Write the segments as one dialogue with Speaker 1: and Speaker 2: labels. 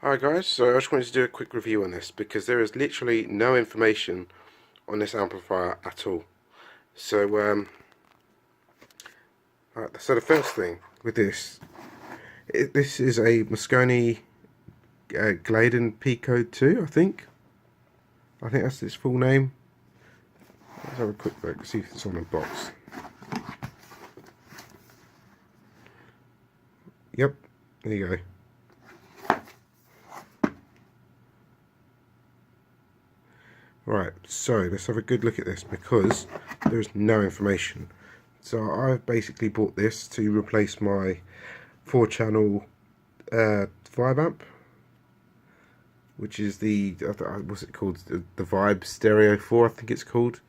Speaker 1: Hi guys, so I just wanted to do a quick review on this because there is literally no information on this amplifier at all. So so the first thing with this, this is a Mosconi Gladen Pico 2, I think that's its full name. Let's have a quick look, see if it's on the box. Yep, there you go. Right, so let's have a good look at this because there's no information. So I've basically bought this to replace my 4-channel 5-amp, which is the, what's it called, the Vibe Stereo 4, I think it's called.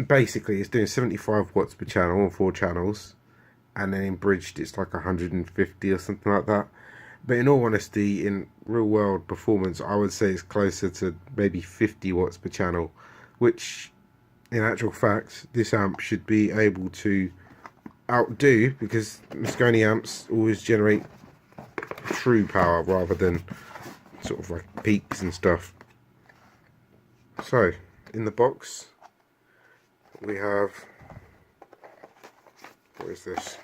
Speaker 1: Basically it's doing 75 watts per channel on 4 channels, and then in bridged it's like 150 or something like that. But in all honesty, in real world performance, I would say it's closer to maybe 50 watts per channel, which in actual fact this amp should be able to outdo, because Mosconi amps always generate true power rather than sort of like peaks and stuff. So in the box we have, what is this,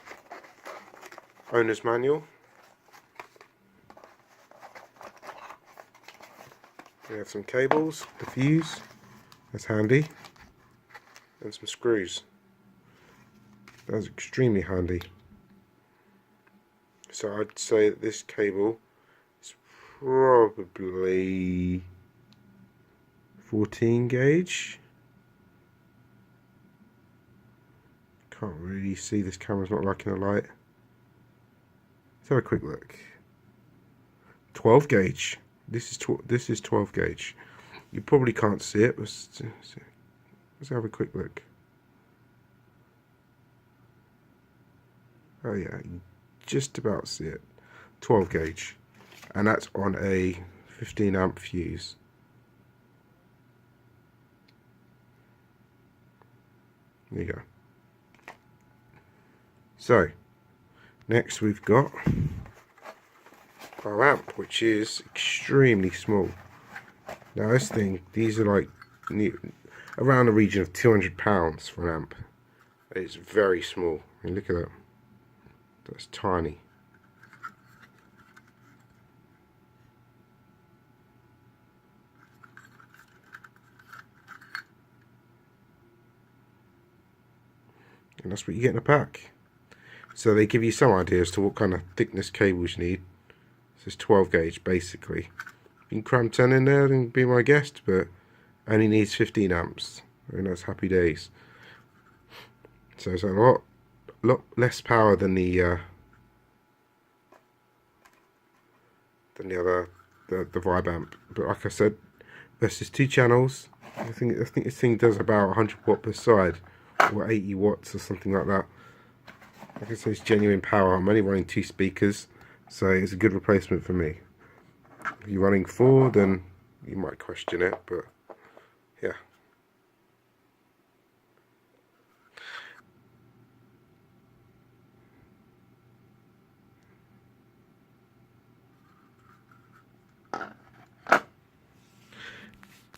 Speaker 1: owner's manual. We have some cables, the fuse, that's handy, and some screws. That's extremely handy. So I'd say that this cable is probably 14 gauge. Can't really see, this camera's not liking the light. Let's have a quick look. 12 gauge. This is 12 gauge. You probably can't see it. Let's have a quick look. Oh yeah, you just about see it. 12 gauge, and that's on a 15 amp fuse. There you go. So next we've got our amp, which is extremely small. Now this thing, these are like around the region of £200 for an amp. It's very small. I mean, look at that. That's tiny. And that's what you get in a pack. So they give you some idea as to what kind of thickness cables you need. This is 12 gauge basically. You can cram 10 in there and be my guest, but only needs 15 amps. Very nice, happy days. So it's a lot less power than the other, the Vibe amp. But like I said, this is 2 channels. I think this thing does about 100 watt per side, or 80 watts or something like that. Like I said, it's genuine power. I'm only running 2 speakers, so it's a good replacement for me. If you're running 4, then you might question it, but yeah.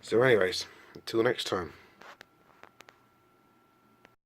Speaker 1: So anyways, until next time.